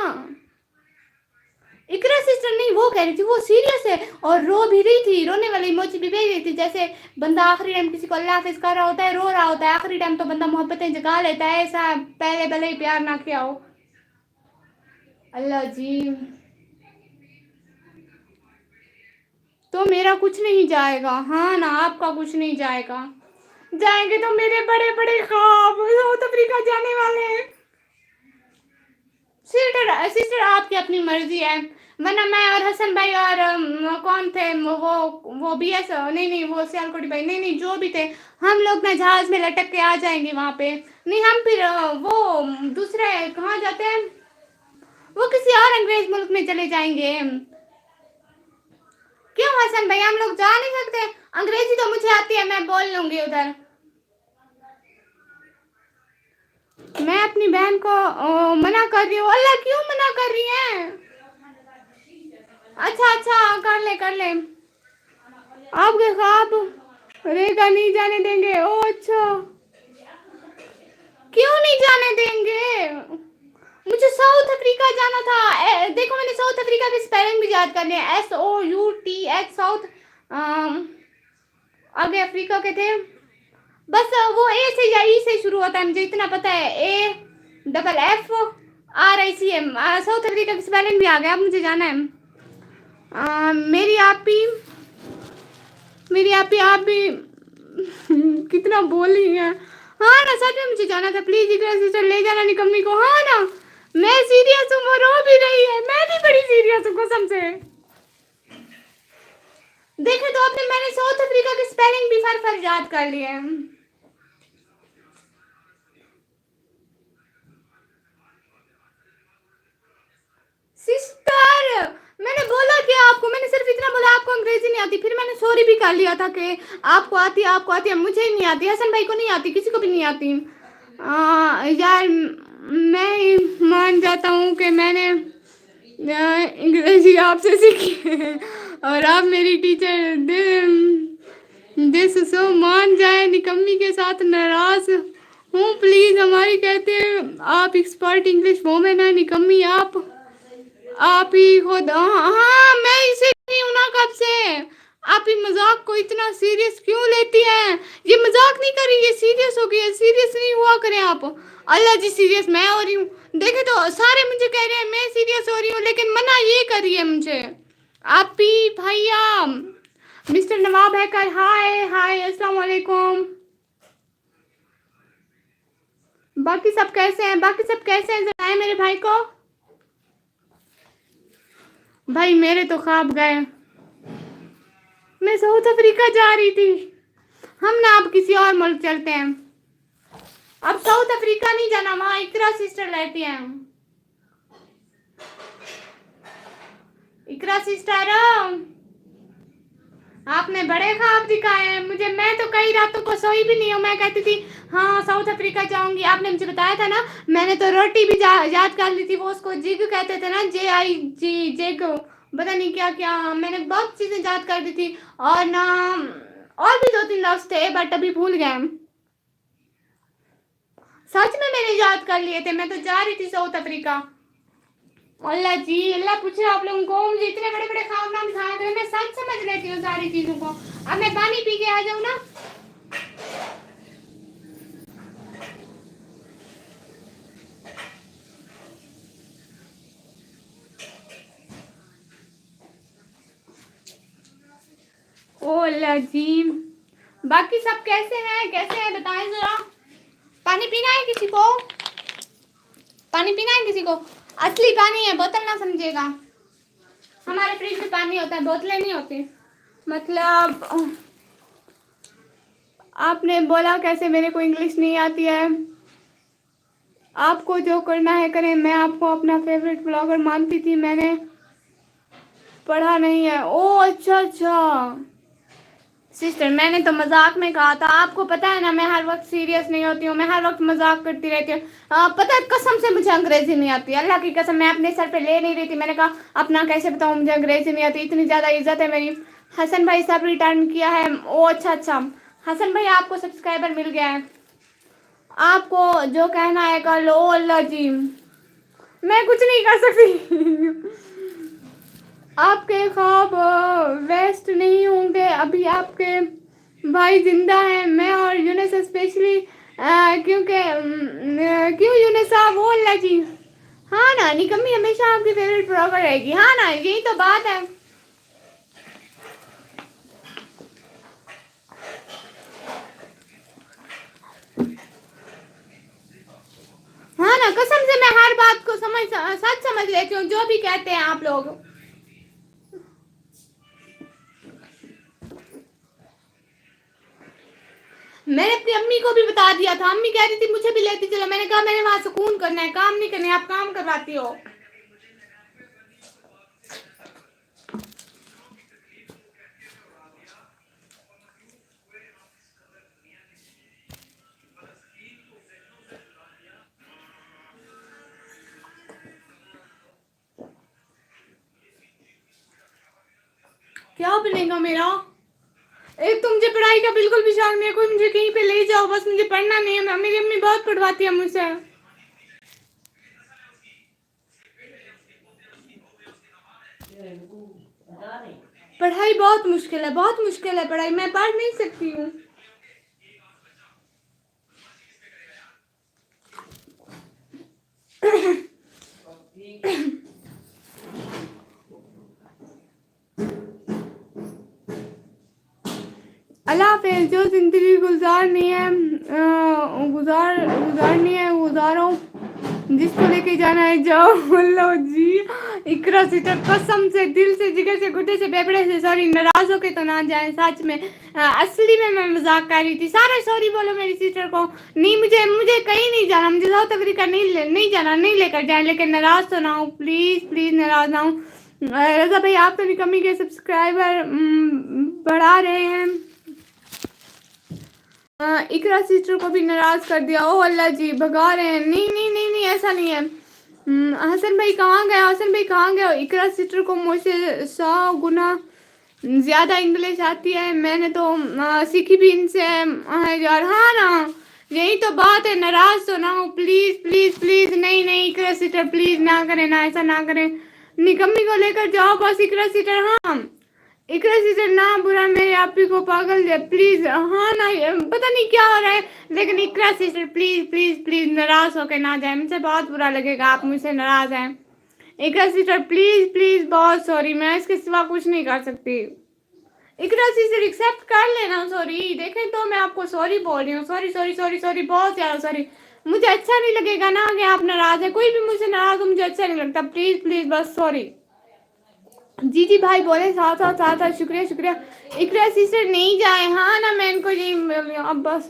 इकरा सिस्टर नहीं, वो कह रही थी वो सीरियस है और रो भी रही थी, रोने वाली इमोजी भी भेज रही थी। जैसे बंदा आखिरी टाइम किसी को अल्लाह हाफिज कर रहा होता है, रो रहा होता है, आखिरी टाइम तो बंदा मोहब्बतें जगा लेता है, ऐसा पहले भले ही प्यार ना किया हो। अल्लाह जी, तो मेरा कुछ नहीं जाएगा। हाँ ना, आपका कुछ नहीं जाएगा। जाएंगे तो मेरे बड़े बड़े ख्वाब साउथ अफ्रीका जाने वाले हैं। सिस्टर सिस्टर आपकी अपनी मर्जी है, वरना मैं और हसन भाई और कौन थे वो बी एस नहीं नहीं, वो सियालकोटी भाई नहीं नहीं, जो भी थे, हम लोग ना जहाज में लटक के आ जाएंगे वहां पे। नहीं हम फिर वो दूसरे कहाँ जाते हैं, वो किसी और अंग्रेज मुल्क में चले जाएंगे। क्यों हसन भाई, हम लोग जा नहीं सकते? अंग्रेजी तो मुझे आती है, मैं बोल लूंगी उधर। मैं अपनी बहन को मना कर रही हूँ। अल्लाह क्यों मना कर रही है? अच्छा अच्छा, कर ले कर ले। आपके ख्वाब रेखा नहीं जाने देंगे। ओ अच्छा, क्यों नहीं जाने देंगे? मुझे साउथ अफ्रीका जाना था। देखो मैंने साउथ अफ्रीका की स्पेलिंग भी याद कर लिया, SOUTH साउथ। आगे अफ्रीका के थे, बस वो ए से या ई से शुरू होता है, मुझे इतना पता है। AFFRICM, साउथ अफ्रीका की स्पेलिंग भी आ गया। अब मुझे जाना है। मेरी आप भी कितना बोली है। हाँ ना, सच में मुझे जाना था, प्लीज इकरा सिस्टर ले जाना निकम्मी को। हाँ ना, मैं सीरियस हूँ, वो रो भी रही है, मैं भी बड़ी सीरियस हूँ कसम से। देखे तो आपने, मैंने साउथ अफ्रीका की स्पेलिंग भी फर याद कर ली है। सिस्टर मैंने बोला कि आपको, मैंने सिर्फ इतना बोला आपको अंग्रेजी नहीं आती, फिर मैंने सॉरी भी कर लिया था कि आपको आती है, आपको आती है, मुझे ही नहीं आती, हसन भाई को नहीं आती, किसी को भी नहीं आती। यार मैं मान जाता हूँ कि मैंने अंग्रेजी आपसे सीखी है और आप मेरी टीचर दिस सो मान जाए, निकम्मी के साथ नाराज हूँ प्लीज हमारी, कहते हैं आप एक्सपर्ट इंग्लिश वोमेन है निकम्मी, आप ही खुद। हाँ मैं इसे नहीं हूं ना कब से। आप ही मजाक को इतना सीरियस क्यों लेती हैं? ये मजाक नहीं कर रही, ये सीरियस हो गई है, सीरियस नहीं हुआ करें आप। अल्लाह जी, सीरियस मैं हो रही हूँ। देखे तो सारे मुझे कह रहे हैं मैं सीरियस हो रही हूँ, लेकिन मना ये कर रही है मुझे। आप ही भैया, मिस्टर नवाब है कर, हाय हाय अस्सलाम वालेकुम। बाकी सब कैसे हैं? बाकी सब कैसे हैं जनाए मेरे भाई को। भाई मेरे तो ख्वाब गए, मैं साउथ अफ्रीका जा रही थी। हम ना अब किसी और मुल्क चलते हैं, अब साउथ अफ्रीका नहीं जाना, वहां इकरा सिस्टर रहती हैं। इकरा सिस्टर आपने बड़े ख्वाब दिखाए हैं मुझे। मैं तो कई रातों को सोई भी नहीं हूँ। मैं कहती थी हाँ साउथ अफ्रीका जाऊंगी। आपने मुझे बताया था ना, मैंने तो रोटी भी याद कर ली थी। वो उसको जिग कहते थे ना, JIG जिग, पता नहीं क्या क्या, मैंने बहुत चीजें याद कर दी थी। और ना और भी 2-3 लफ्ज थे बट अभी भूल गए। सच में मैंने याद कर लिए थे। मैं तो जा रही थी साउथ अफ्रीका। अल्लाह जी, अल्लाह पूछे आप लोगों को। मुझे इतने बड़े बड़े ख्वाब ना दिखाया करें, मैं सच समझ लेती हूँ सारी चीजों को। अब मैं पानी पी के आ जाऊँ ना। ओ अल्लाह जी, बाकी सब कैसे हैं बताएं जरा। पानी पीना है किसी को? पानी पीना है किसी को? असली पानी है, बोतल ना समझिएगा। हमारे फ्रिज में पानी होता है, बोतलें नहीं होती। मतलब आपने बोला कैसे मेरे को इंग्लिश नहीं आती है। आपको जो करना है करें। मैं आपको अपना फेवरेट ब्लॉगर मानती थी, मैंने पढ़ा नहीं है। ओ अच्छा अच्छा सिस्टर, मैंने तो मजाक में कहा था। आपको पता है ना मैं हर वक्त सीरियस नहीं होती हूँ, मैं हर वक्त मजाक करती रहती हूँ। पता है कसम से मुझे अंग्रेजी नहीं आती, अल्लाह की कसम। मैं अपने सर पे ले नहीं रही थी। मैंने कहा अपना कैसे बताऊँ, मुझे अंग्रेजी नहीं आती। इतनी ज़्यादा इज्जत है मेरी। हसन भाई सब रिटर्न किया है। ओ अच्छा अच्छा, हसन भाई आपको सब्सक्राइबर मिल गया है। आपको जो कहना है कर लो। अल्लाह जी, मैं कुछ नहीं कर सकती। आपके ख्वाब वेस्ट नहीं होंगे। अभी आपके भाई जिंदा हैं, मैं और यूनुस स्पेशली। क्योंकि क्यों यूनुस साहब? वो अल्लाह जी, हाँ ना, निकम्मी हमेशा आपकी फेवरेट ब्लॉगर रहेगी। हाँ ना, यही तो बात है। हाँ ना, कसम से मैं हर बात को सच समझ लेती हूँ जो भी कहते हैं आप लोग। मैंने अपनी अम्मी को भी बता दिया था। अम्मी कह रही थी मुझे भी लेती चलो। मैंने कहा मैंने वहां सुकून करना है, काम नहीं करने। आप काम करवाती हो। क्या बनेगा मेरा? एक तो मुझे पढ़ाई का बिल्कुल भी शौक नहीं है। कोई मुझे कहीं पे ले जाओ, बस मुझे पढ़ना नहीं है। मेरी अम्मी बहुत पढ़वाती है मुझसे। पढ़ाई बहुत मुश्किल है, बहुत मुश्किल है पढ़ाई। मैं पढ़ नहीं सकती हूँ। अल्लाह हाफिज़। जो जिंदगी गुजारनी है गुजारनी है गुजारो। जिसको लेके जाना है जाओ। अल्लाह जी, इकरा सीटर कसम से दिल से जिगर से घुटे से बेबड़े से सॉरी। नाराज होके तो ना जाए, सच में असली में मैं मजाक कर रही थी। सारे सॉरी बोलो मेरी सिस्टर को। नहीं, मुझे कहीं नहीं जाना। मुझे साउथ अफ्रीका नहीं जाना, नहीं लेकर जाए। लेकिन नाराज तो ना हो, प्लीज प्लीज नाराज ना हो। रजा भाई आप तो निकम्मी के सब्सक्राइबर बढ़ा रहे हैं। इकरा सिस्टर को भी नाराज कर दिया। ओ अल्लाह जी, भगा रहे हैं। नहीं नहीं नहीं नहीं, ऐसा नहीं है। हसन भाई कहाँ गए? हसन भाई कहाँ गए? इकरा सिस्टर को मुझसे 100 गुना ज्यादा इंग्लिश आती है। मैंने तो सीखी भी इनसे है यार। हाँ ना, यही तो बात है। नाराज तो ना हो, प्लीज प्लीज प्लीज। नहीं नहीं इकरा सिस्टर प्लीज ना करें ना, ऐसा ना करें। निकम्मी को लेकर जाओ बस। इकरा सिस्टर, हाँ इकरा सिस्टर ना बुरा मेरे आप ही को पागल दे प्लीज। हाँ ना, पता नहीं क्या हो रहा है। लेकिन इकरा सिस्टर प्लीज प्लीज प्लीज नाराज होके ना जाए। मुझे बहुत बुरा लगेगा आप मुझसे नाराज हैं। इकरा सिस्टर प्लीज प्लीज, बहुत सॉरी। मैं इसके सिवा कुछ नहीं कर सकती। इकरा सिस्टर एक्सेप्ट कर लेना। सॉरी देखें तो मैं आपको सॉरी बोल रही हूँ। सॉरी सॉरी सॉरी सॉरी, बहुत ज्यादा सॉरी। मुझे अच्छा नहीं लगेगा ना कि आप नाराज है। कोई भी मुझसे नाराज हो मुझे अच्छा नहीं लगता। प्लीज प्लीज बस सॉरी। जी जी भाई बोले साथ साथ साथ साथ। शुक्रिया शुक्रिया। इकरा सिस्टर नहीं जाए। हाँ ना, मैं इनको यही बोल रही हूँ अब बस।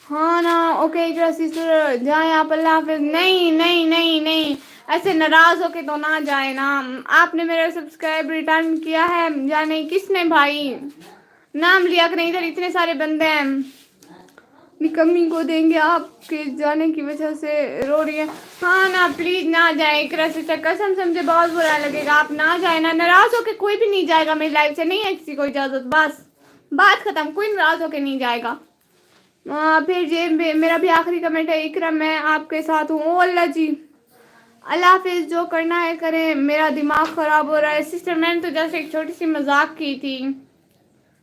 हाँ ना, ओके इकरा सिस्टर जाए आप। अल्लाह हाफिज। नहीं नहीं नहीं नहीं, ऐसे नाराज होके तो ना जाए ना। आपने मेरा सब्सक्राइब रिटर्न किया है या नहीं? किसने भाई? नाम लिया करें, इधर इतने सारे बंदे हैं। निकम्मी को देंगे, आपके जाने की वजह से रो रही है। हाँ ना, प्लीज ना जाए इकरा सिस्टर, कसम से मुझे बहुत बुरा लगेगा। आप ना जाए ना, नाराज होके कोई भी नहीं जाएगा मेरी लाइफ से, नहीं है किसी को इजाजत, बस बात खत्म, कोई नाराज होके नहीं जाएगा। फिर ये मेरा भी आखिरी कमेंट है, इकरा मैं आपके साथ हूँ। ओ अल्लाह जी, अल्लाह हाफिज, जो करना है करें, मेरा दिमाग खराब हो रहा है। सिस्टर मैंने तो जस्ट एक छोटी सी मजाक की थी।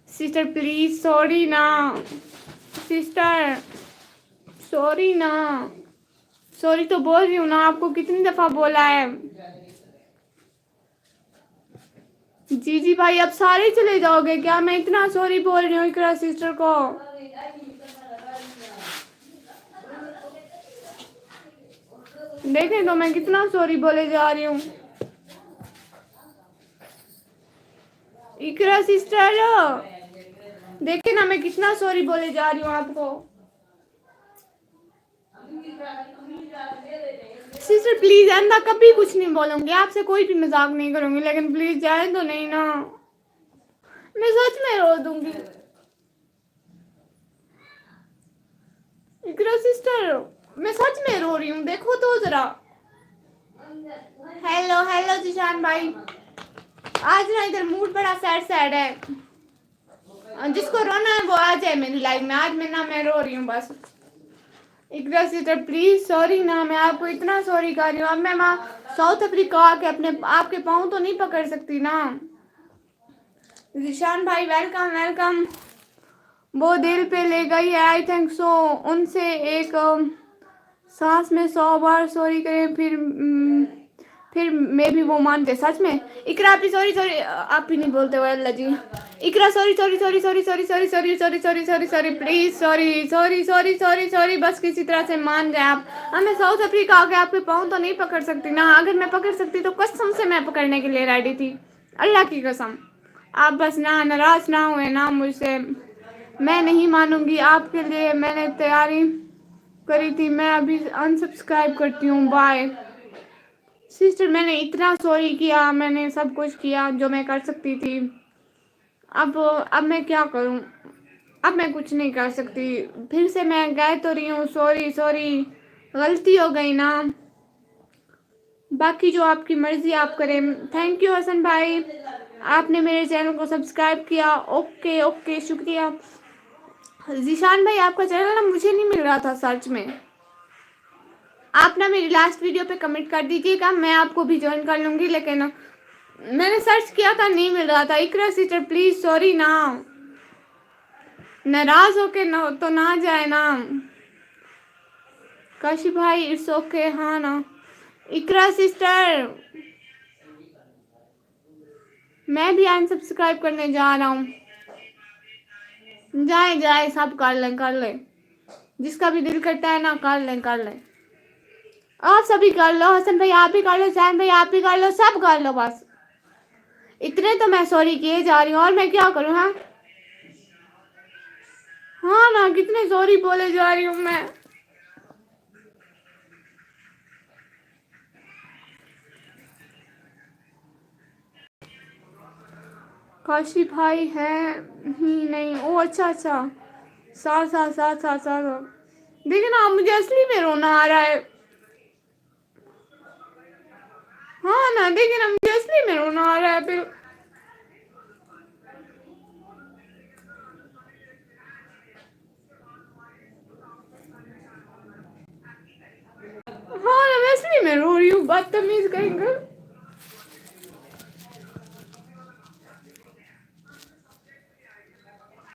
सिस्टर प्लीज सॉरी ना, सिस्टर सॉरी ना, सॉरी तो बोल रही हूँ ना, आपको कितनी दफा बोला है। जी जी भाई, अब सारे चले जाओगे क्या? मैं इतना सॉरी बोल रही हूँ इकरा सिस्टर को। देखें तो मैं कितना सॉरी बोले जा रही हूँ। इकरा सिस्टर देखे ना, मैं कितना सॉरी बोले जा रही हूँ आपको। सिस्टर प्लीज, अंदा कभी कुछ नहीं बोलूंगी आपसे, कोई भी मजाक नहीं करूंगी, लेकिन प्लीज जाए तो नहीं ना, मैं सच में रो दूंगी। इकरा सिस्टर मैं सच में रो रही हूँ, देखो तो जरा। हेलो हेलो जिशान भाई, आज ना इधर मूड बड़ा सैड सैड है। जिसको रोना है वो आ जाए मेरी लाइफ में, आज मैं रो रही हूँ बस। इकरा सिस्टर प्लीज सॉरी ना, मैं आपको इतना सॉरी कर रही हूँ। अब मैं वहाँ साउथ अफ्रीका आके अपने आपके पाँव तो नहीं पकड़ सकती ना। जिशान भाई वेलकम वेलकम। वो दिल पे ले गई है, आई थिंक सो। उनसे एक सांस में 100 बार सॉरी करें, फिर मैं भी वो मानते। सच में इकरा, आप ही सॉरी सॉरी, आप ही नहीं बोलते हो Allah ji. Iqra sorry sorry sorry sorry sorry sorry sorry sorry sorry sorry sorry please sorry sorry sorry sorry sorry, बस किसी तरह से मान जाए आप। मैं साउथ अफ्रीका आके आपके पाँव तो नहीं पकड़ सकती ना, अगर मैं पकड़ सकती तो कसम से मैं पकड़ने के लिए रेडी थी, अल्लाह की कसम। आप बस ना नाराज ना हुए ना मुझसे, मैं नहीं मानूंगी आपके लिए, मैंने तैयारी करी थी। मैं अभी अनसब्सक्राइब करती हूँ, बाय। सिस्टर मैंने इतना सॉरी किया, मैंने सब कुछ किया जो मैं कर सकती थी। अब मैं क्या करूं? अब मैं कुछ नहीं कर सकती। फिर से मैं कह तो रही हूँ सॉरी सॉरी, गलती हो गई ना। बाकी जो आपकी मर्जी आप करें। थैंक यू हसन भाई, आपने मेरे चैनल को सब्सक्राइब किया। ओके ओके, शुक्रिया। जीशान भाई आपका चैनल ना मुझे नहीं मिल रहा था सच में, आप ना मेरी लास्ट वीडियो पे कमेंट कर दीजिएगा, मैं आपको भी ज्वाइन कर लूंगी, लेकिन मैंने सर्च किया था नहीं मिल रहा था। इकरा सिस्टर प्लीज सॉरी ना, नाराज होके ना तो ना जाए ना। काशी भाई इट्स ओके, हाँ ना। इकरा सिस्टर मैं भी अनसब्सक्राइब करने जा रहा हूँ, जाए जाए सब कर ले, जिसका भी दिल करता है ना कर ले। आप सभी कर लो, हसन भाई आप भी कर लो, जैन भाई आप भी कर लो, सब कर लो बस। इतने तो मैं सॉरी किए जा रही हूँ, और मैं क्या करूँ? हाँ हाँ ना, कितने सॉरी बोले जा रही हूँ मैं। काशी भाई है ही नहीं? ओ अच्छा अच्छा, साथ साथ साथ साथ साथ। देखिए ना, मुझे असली में रोना आ रहा है। हाँ ना, देखिए ना, मुझे असली में रोना आ रहा है फिर। हाँ ना, मैं असली में रो रही हूँ, बदतमीज कहेंगे।